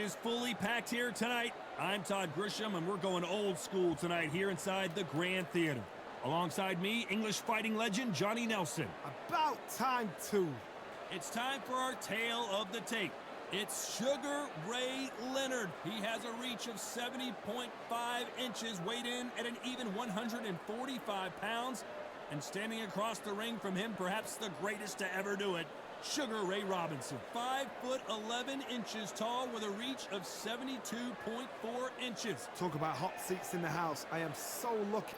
is fully packed here tonight. I'm Todd Grisham, and we're going old school tonight here inside the Grand Theater. Alongside me, English fighting legend Johnny Nelson. About time, too. It's time for our tale of the tape. It's Sugar Ray Leonard. He has a reach of 70.5 inches, weighed in at an even 145 pounds. And standing across the ring from him, perhaps the greatest to ever do it, Sugar Ray Robinson. 5'11" tall with a reach of 72.4 inches. Talk about hot seats in the house. I am so lucky.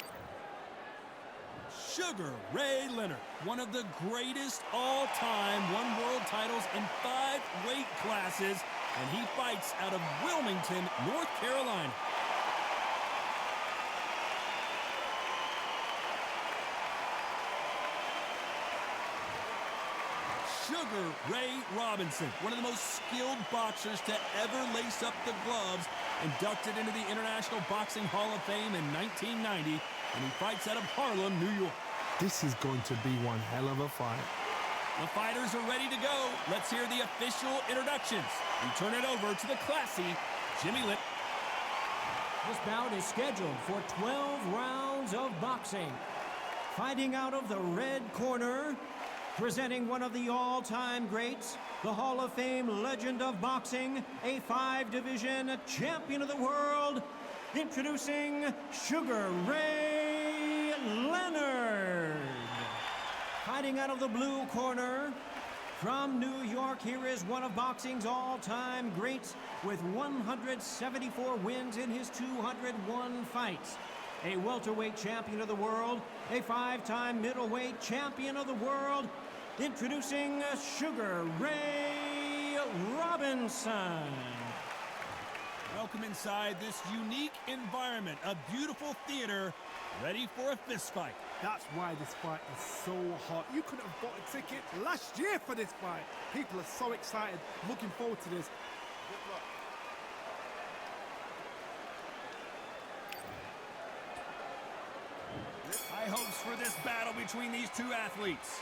Sugar Ray Leonard, one of the greatest all-time, won world titles in 5 weight classes, and he fights out of Wilmington, North Carolina. Sugar Ray Robinson, one of the most skilled boxers to ever lace up the gloves, inducted into the International Boxing Hall of Fame in 1990, and he fights out of Harlem, New York. This is going to be one hell of a fight. The fighters are ready to go. Let's hear the official introductions. We turn it over to the classy Jimmy Lip. This bout is scheduled for 12 rounds of boxing. Fighting out of the red corner, presenting one of the all-time greats, the Hall of Fame legend of boxing, a 5-division champion of the world, introducing Sugar Ray Leonard. Fighting out of the blue corner, from New York, here is one of boxing's all-time greats with 174 wins in his 201 fights. A welterweight champion of the world, a 5-time middleweight champion of the world, introducing Sugar Ray Robinson. Welcome inside this unique environment, a beautiful theater, ready for a fist fight. That's why this fight is so hot. You couldn't have bought a ticket last year for this fight. People are so excited, looking forward to this. Good luck. High hopes for this battle between these two athletes.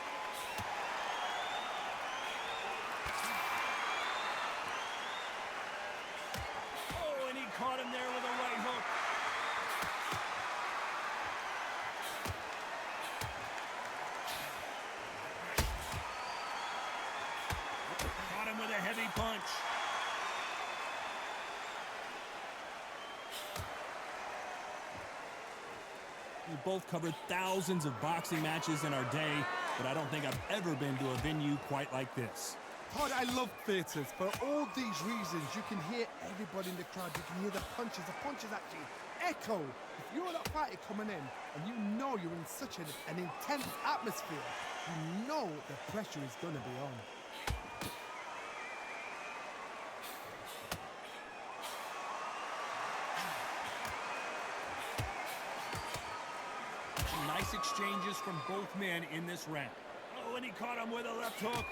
Oh, and he caught him there with a right hook. Caught him with a heavy punch. We both covered thousands of boxing matches in our day, but I don't think I've ever been to a venue quite like this. Todd, I love theatres. For all these reasons, you can hear everybody in the crowd. You can hear the punches. The punches actually echo. If you're that fighter coming in and you know you're in such an intense atmosphere, you know the pressure is going to be on. Nice exchanges from both men in this round. Oh, and he caught him with a left hook.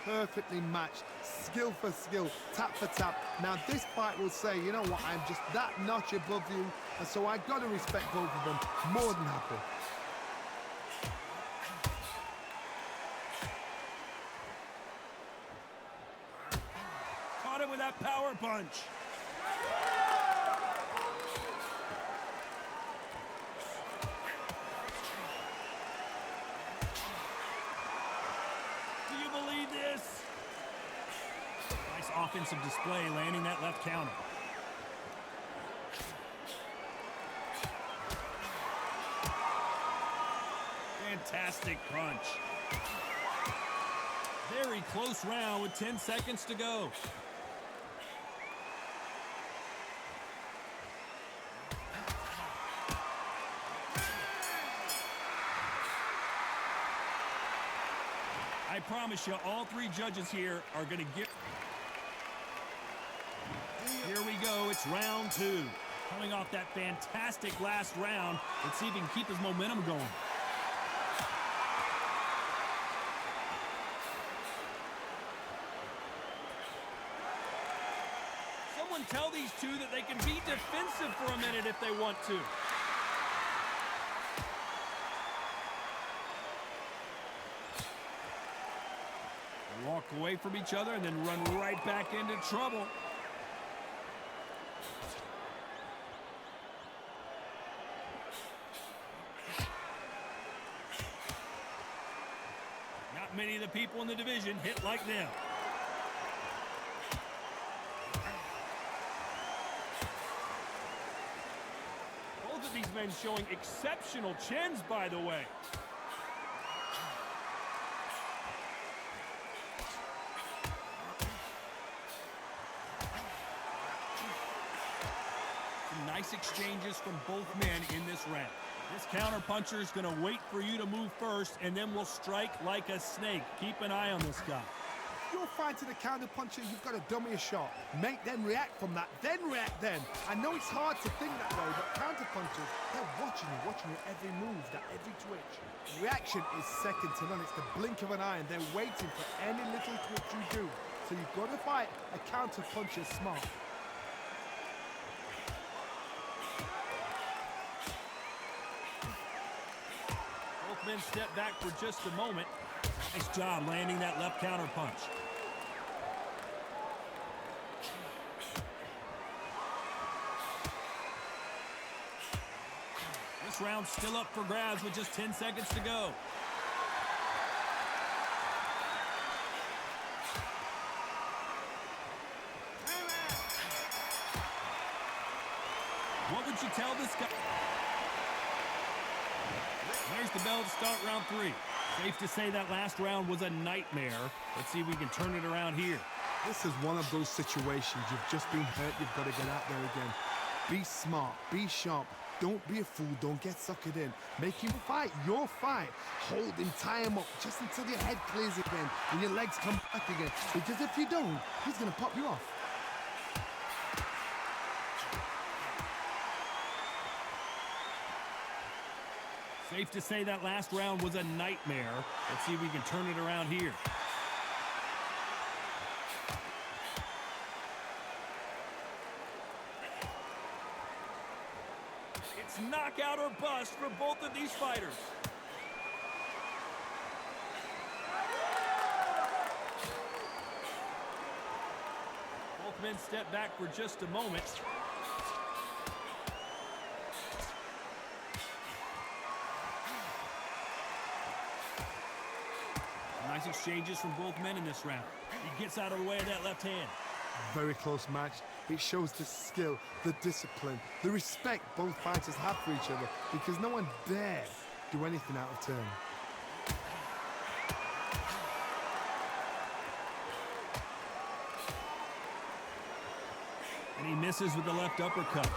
Perfectly matched, skill for skill, tap for tap. Now this fight will say, you know what, I'm just that notch above you, and so I gotta respect both of them. More than happy. Caught him with that power punch. This. Nice offensive display, landing that left counter. Fantastic punch. Very close round with 10 seconds to go. I promise you, all 3 judges here are going to get... Here we go, it's round 2. Coming off that fantastic last round, let's see if he can keep his momentum going. Someone tell these two that they can be defensive for a minute if they want to. Walk away from each other and then run right back into trouble. Not many of the people in the division hit like them. Both of these men showing exceptional chins, by the way. Some nice exchanges from both men in this round. This counterpuncher is going to wait for you to move first, and then will strike like a snake. Keep an eye on this guy. If you're fighting a counterpuncher, you've got to dummy a shot. Make them react from that, then react then. I know it's hard to think that way, but counterpunchers, they're watching your every move, that every twitch. Reaction is second to none. It's the blink of an eye, and they're waiting for any little twitch you do. So you've got to fight a counterpuncher smart. Men step back for just a moment. Nice job landing that left counter punch. This round's still up for grabs with just 10 seconds to go. What would you tell this guy? There's the bell to start round 3. Safe to say that last round was a nightmare. Let's see if we can turn it around here. This is one of those situations. You've just been hurt. You've got to get out there again. Be smart. Be sharp. Don't be a fool. Don't get suckered in. Make him fight your fight. Hold him. Tie him up just until your head clears again and your legs come back again. Because if you don't, he's going to pop you off. Safe to say that last round was a nightmare. Let's see if we can turn it around here. It's knockout or bust for both of these fighters. Both men step back for just a moment. Nice exchanges from both men in this round. He gets out of the way of that left hand. Very close match. It shows the skill, the discipline, the respect both fighters have for each other, because no one dare do anything out of turn. And he misses with the left uppercut.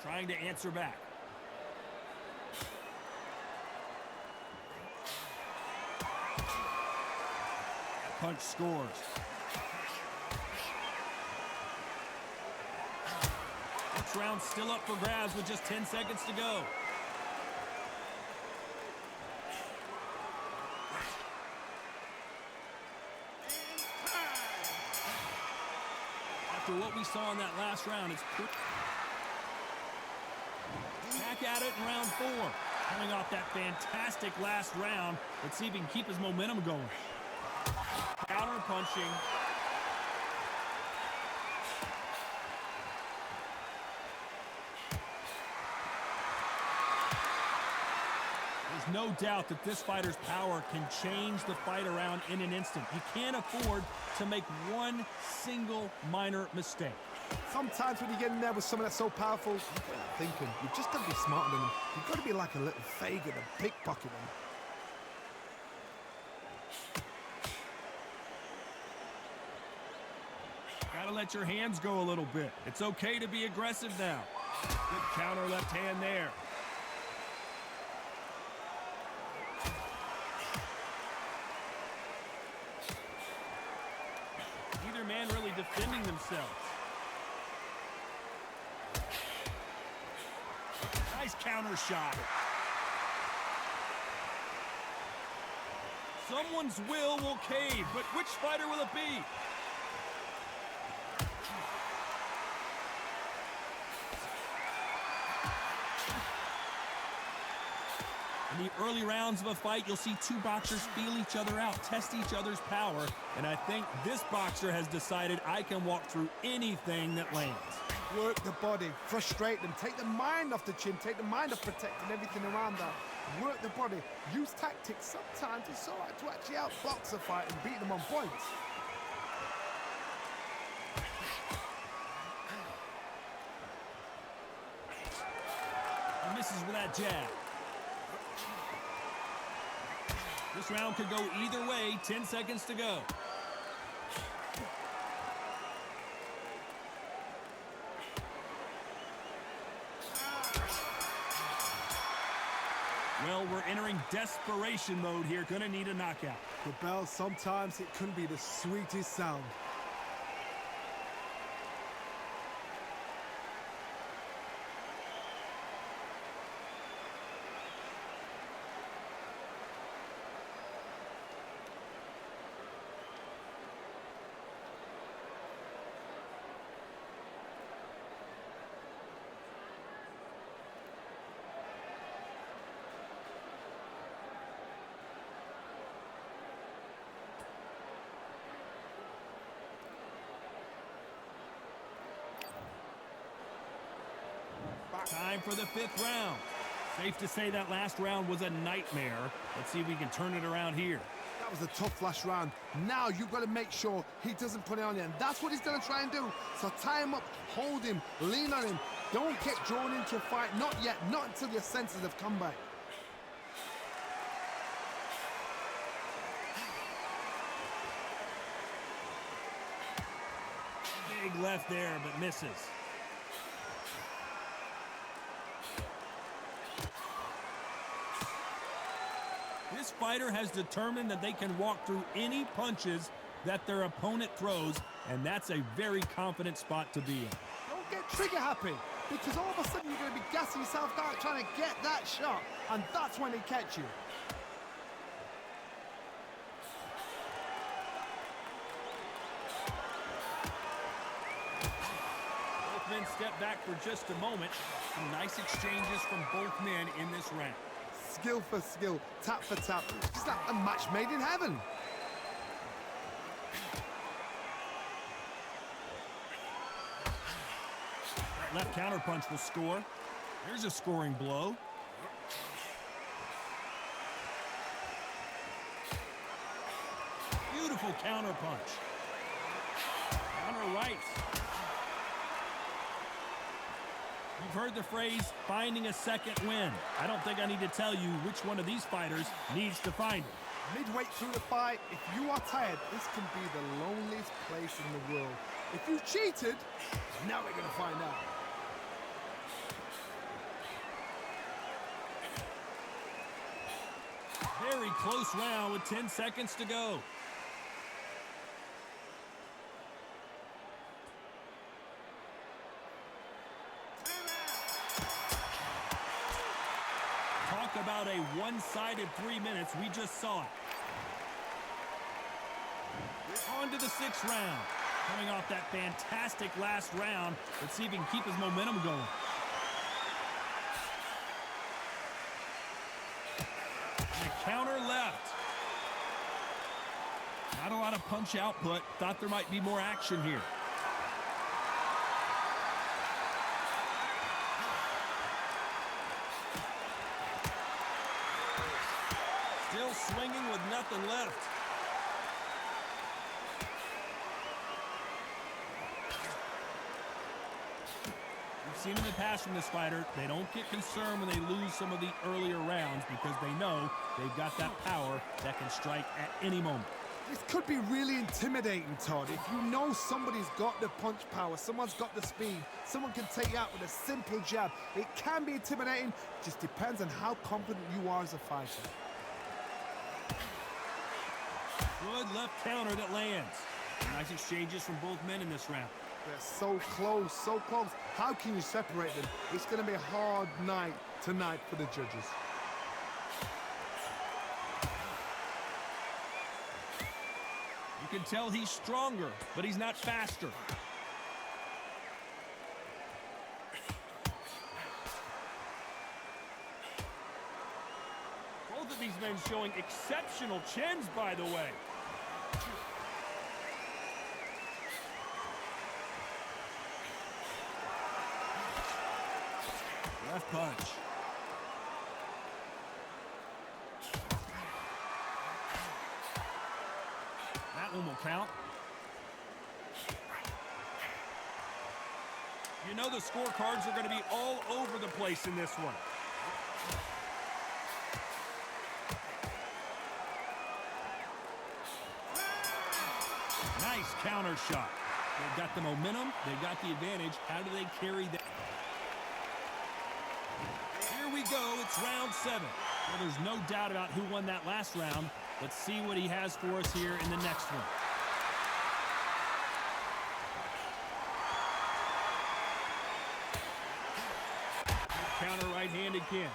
Trying to answer back. That punch scores. Next round still up for grabs with just 10 seconds to go. After what we saw in that last round, it's back at it in round 4. Coming off that fantastic last round. Let's see if he can keep his momentum going. Counter punching. There's no doubt that this fighter's power can change the fight around in an instant. You can't afford to make one single minor mistake. Sometimes when you get in there with someone that's so powerful, you've got to think him. You've just got to be smarter than him. You've got to be like a little faggot and pickpocket him. Gotta let your hands go a little bit. It's okay to be aggressive now. Good counter left hand there. Neither man really defending themselves. Nice counter shot. Someone's will cave, but which fighter will it be? In the early rounds of a fight, you'll see two boxers feel each other out, test each other's power, and I think this boxer has decided I can walk through anything that lands. Work the body, frustrate them, take the mind off the chin, take the mind off protecting everything around that. Work the body, use tactics. Sometimes it's all right to actually outbox a fight and beat them on points. He misses with that jab. This round could go either way, 10 seconds to go. Well, we're entering desperation mode here. Gonna need a knockout. The bell, sometimes it can be the sweetest sound. Time for the fifth round. Safe to say that last round was a nightmare. Let's see if we can turn it around here. That was a tough last round. Now you've got to make sure he doesn't put it on you, and that's what he's going to try and do. So tie him up, hold him, lean on him. Don't get drawn into a fight. Not yet, not until your senses have come back. Big left there, but misses. This fighter has determined that they can walk through any punches that their opponent throws, and that's a very confident spot to be in. Don't get trigger happy, because all of a sudden you're going to be gassing yourself out trying to get that shot, and that's when he catch you. Both men step back for just a moment. Some nice exchanges from both men in this round. Skill for skill, tap for tap. It's like a match made in heaven. That left counter punch will score. There's a scoring blow. Beautiful counter punch. Counter right. You've heard the phrase, finding a second win. I don't think I need to tell you which one of these fighters needs to find it. Midway through the fight, if you are tired, this can be the loneliest place in the world. If you cheated, now we're going to find out. Very close round with 10 seconds to go. Talk about a one-sided 3 minutes. We just saw it. We're on to the sixth round. Coming off that fantastic last round. Let's see if he can keep his momentum going. And a counter left. Not a lot of punch output. Thought there might be more action here. Still swinging with nothing left. We've seen in the past from this fighter, they don't get concerned when they lose some of the earlier rounds because they know they've got that power that can strike at any moment. This could be really intimidating, Todd. If you know somebody's got the punch power, someone's got the speed, someone can take you out with a simple jab. It can be intimidating, just depends on how confident you are as a fighter. Good left counter that lands. Nice exchanges from both men in this round. They're so close, so close. How can you separate them? It's going to be a hard night tonight for the judges. You can tell he's stronger, but he's not faster. Both of these men showing exceptional chins, by the way. Left punch. That one will count. You know the scorecards are going to be all over the place in this one. Nice counter shot. They've got the momentum. They've got the advantage. How do they carry that? Here we go. It's round 7. Well, there's no doubt about who won that last round. Let's see what he has for us here in the next one. Counter right hand again.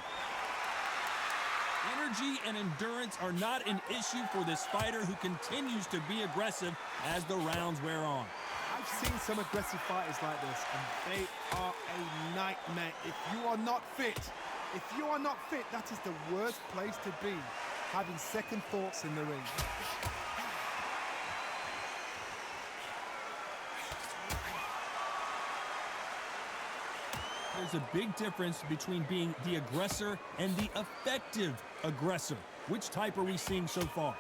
Energy and endurance are not an issue for this fighter who continues to be aggressive as the rounds wear on. I've seen some aggressive fighters like this, and they are a nightmare. If you are not fit, that is the worst place to be, having second thoughts in the ring. There's a big difference between being the aggressor and the effective aggressor. Which type are we seeing so far?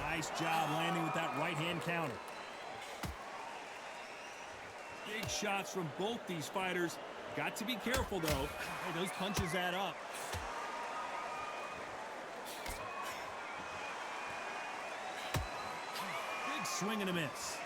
Nice job landing with that right-hand counter. Big shots from both these fighters. Got to be careful, though. Hey, those punches add up. Big swing and a miss.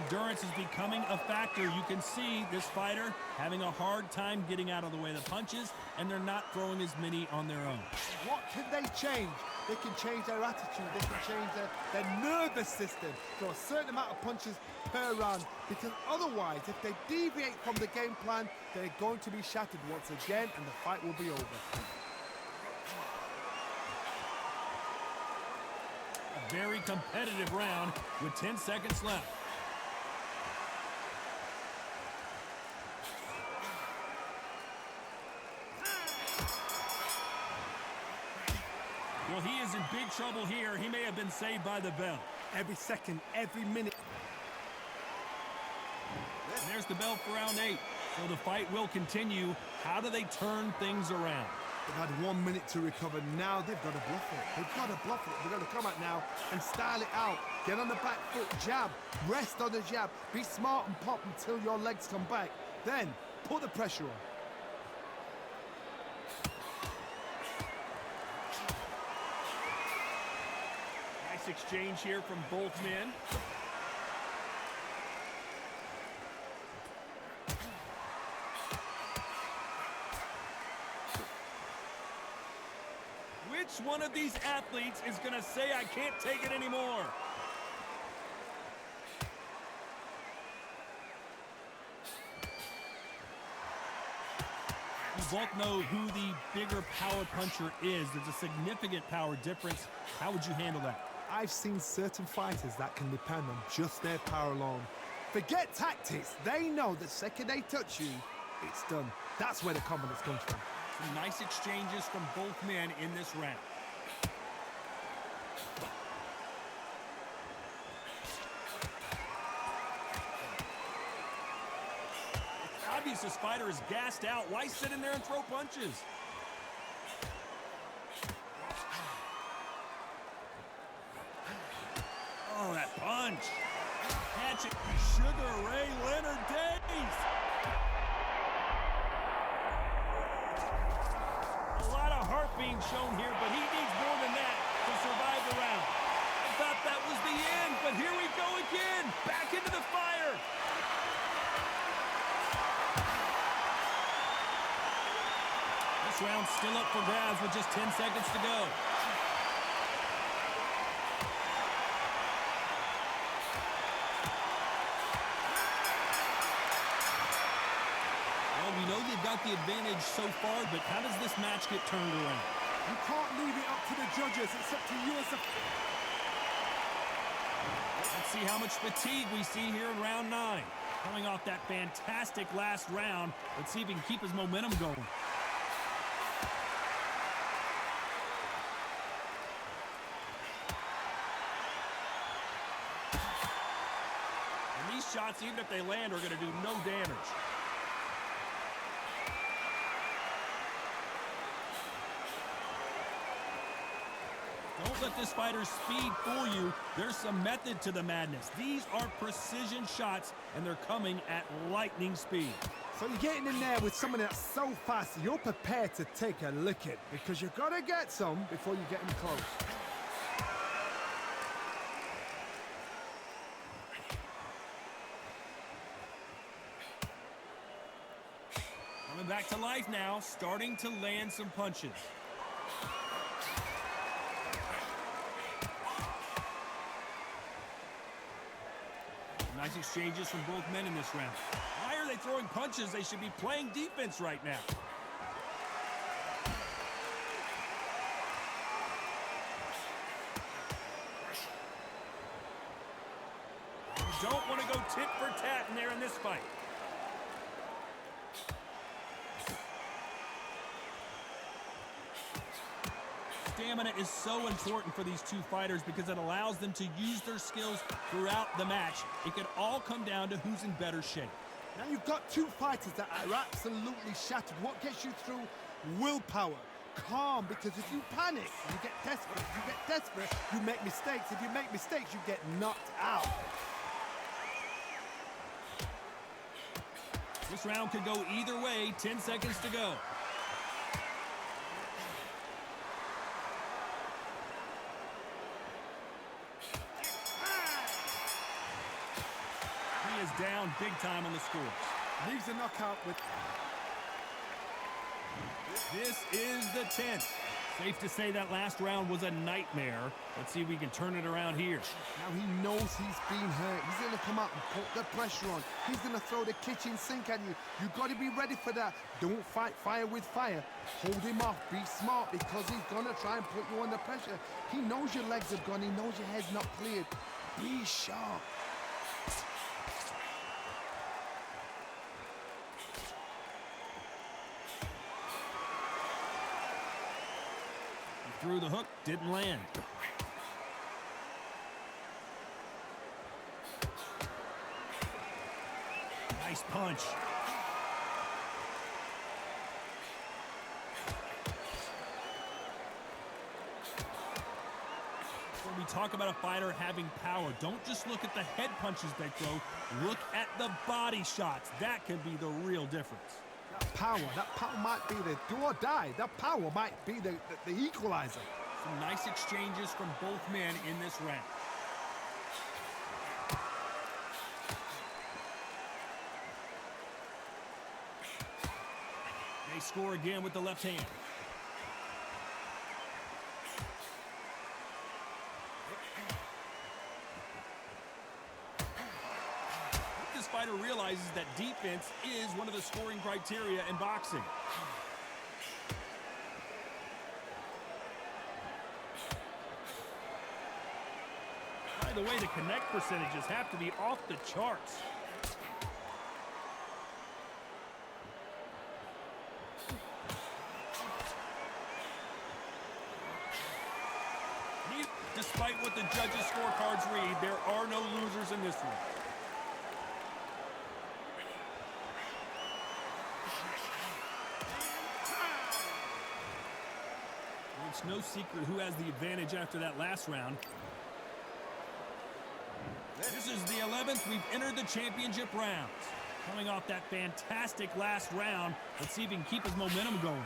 Endurance is becoming a factor. You can see this fighter having a hard time getting out of the way of the punches, and they're not throwing as many on their own. What can they change? They can change their attitude. They can change their nervous system. Throw a certain amount of punches per round, because otherwise, if they deviate from the game plan, they're going to be shattered once again, and the fight will be over. A very competitive round with 10 seconds left. Well, he is in big trouble here. He may have been saved by the bell. Every second, every minute. And there's the bell for round 8. So the fight will continue. How do they turn things around? They've had 1 minute to recover. Now they've got to bluff it. They've got to bluff it. They've got to come out now and style it out. Get on the back foot, jab. Rest on the jab. Be smart and pop until your legs come back. Then put the pressure on. Exchange here from both men. Which one of these athletes is going to say, I can't take it anymore? You both know who the bigger power puncher is. There's a significant power difference. How would you handle that? I've seen certain fighters that can depend on just their power alone. Forget tactics. They know the second they touch you, it's done. That's where the confidence comes from. Some nice exchanges from both men in this round. It's obvious this fighter is gassed out. Why sit in there and throw punches? Oh, that punch. Catch it. Sugar Ray Leonard days. A lot of heart being shown here, but he needs more than that to survive the round. I thought that was the end, but here we go again. Back into the fire. This round's still up for grabs with just 10 seconds to go. We know they've got the advantage so far, but how does this match get turned around? You can't leave it up to the judges. It's up to you as a... Let's see how much fatigue we see here in round 9. Coming off that fantastic last round, let's see if he can keep his momentum going. And these shots, even if they land, are going to do no damage. Don't let this fighter's speed fool you. There's some method to the madness. These are precision shots, and they're coming at lightning speed. So you're getting in there with someone that's so fast, you're prepared to take a licking because you got to get some before you get him close. Coming back to life now, starting to land some punches. Nice exchanges from both men in this round. Why are they throwing punches? They should be playing defense right now. You don't want to go tit for tat in there in this fight. Stamina is so important for these two fighters because it allows them to use their skills throughout the match. It can all come down to who's in better shape. Now you've got two fighters that are absolutely shattered. What gets you through? Willpower. Calm, because if you panic, you get desperate. If you get desperate, you make mistakes. If you make mistakes, you get knocked out. This round could go either way. 10 seconds to go. He is down big time on the score. Leaves a knockout with... This is the 10th. Safe to say that last round was a nightmare. Let's see if we can turn it around here. Now he knows he's been hurt. He's going to come out and put the pressure on. He's going to throw the kitchen sink at you. You've got to be ready for that. Don't fight fire with fire. Hold him off. Be smart because he's going to try and put you under pressure. He knows your legs are gone. He knows your head's not cleared. Be sharp. Threw the hook, didn't land. Nice punch. When we talk about a fighter having power, don't just look at the head punches they throw. Look at the body shots. That can be the real difference. That power might be the do or die. That power might be the equalizer. Some nice exchanges from both men in this round. They score again with the left hand. Fighter realizes that defense is one of the scoring criteria in boxing. By the way, the connect percentages have to be off the charts. Despite what the judges' scorecards read, there are no losers in this one. It's no secret who has the advantage after that last round. This is the 11th. We've entered the championship rounds. Coming off that fantastic last round, let's see if he can keep his momentum going.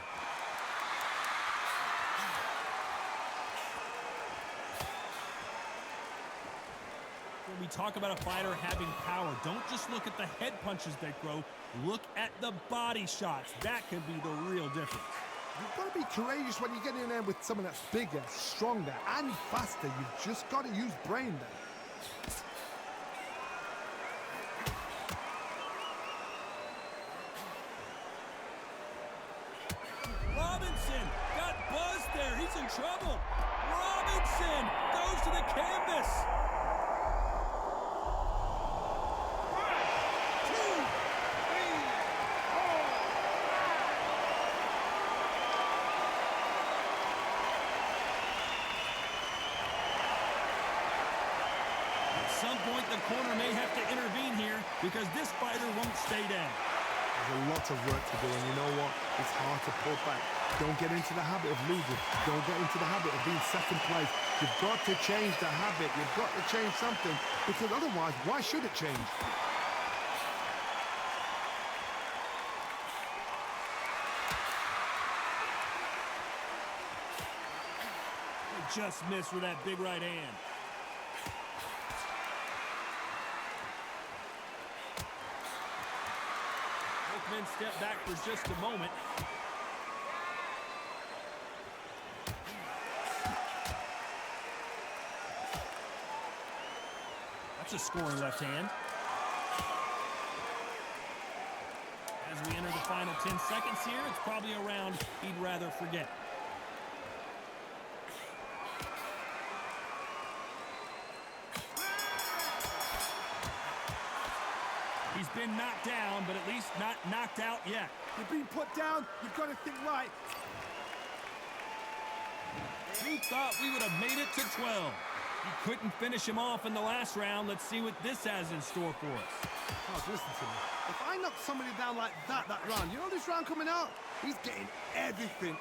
When we talk about a fighter having power, don't just look at the head punches they throw. Look at the body shots. That can be the real difference. You've got to be courageous when you get in there with someone that's bigger, stronger, and faster. You've just got to use brain there. Robinson got buzzed there. trouble. Robinson goes to the canvas. At some point, the corner may have to intervene here because this fighter won't stay down. There's a lot of work to do, and you know what? It's hard to pull back. Don't get into the habit of losing. Don't get into the habit of being second place. You've got to change the habit. You've got to change something, because otherwise, why should it change? They just missed with that big right hand. Both men step back for just a moment. That's a scoring left hand. As we enter the final 10 seconds here, it's probably a round he'd rather forget. He's been knocked down, but at least not knocked out yet. You've been put down. You've got to think right. Who thought we would have made it to 12? He couldn't finish him off in the last round. Let's see what this has in store for us. Oh, listen to me. If I knock somebody down like that round, you know this round coming out? He's getting everything,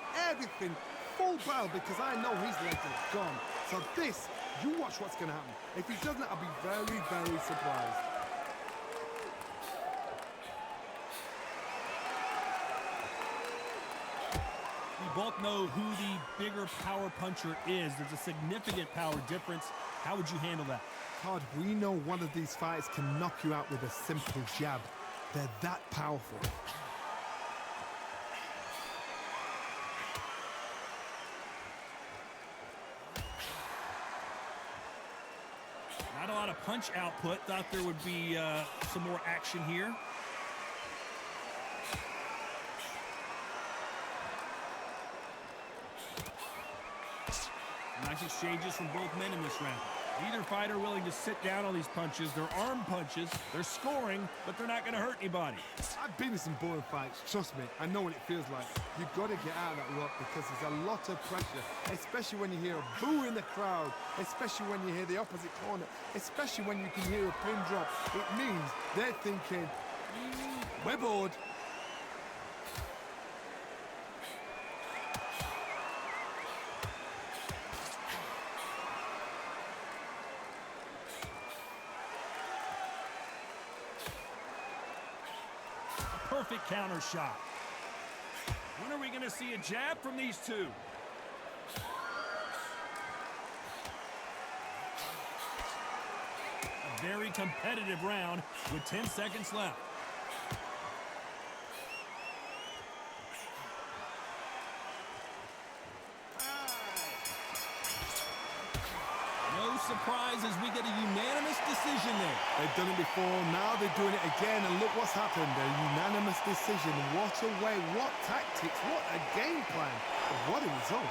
full barrel, because I know his legs are gone. So this, you watch what's going to happen. If he doesn't, I'll be very, very surprised. We both know who the bigger power puncher is. There's a significant power difference. How would you handle that? Todd, we know one of these fighters can knock you out with a simple jab. They're that powerful. Not a lot of punch output. Thought there would be some more action here. Nice exchanges from both men in this round. Neither fighter willing to sit down on these punches. They're arm punches. They're scoring, but they're not going to hurt anybody. I've been in some boring fights. Trust me, I know what it feels like. You've got to get out of that rut, because there's a lot of pressure, especially when you hear a boo in the crowd, especially when you hear the opposite corner, especially when you can hear a pin drop. It means they're thinking, we're bored. Perfect counter shot. When are we going to see a jab from these two? A very competitive round with 10 seconds left. No surprise as we get a unanimous decision there. They've done it before, now they're doing it again, and look what's happened. A unanimous decision. What a way, what tactics, what a game plan. What a result.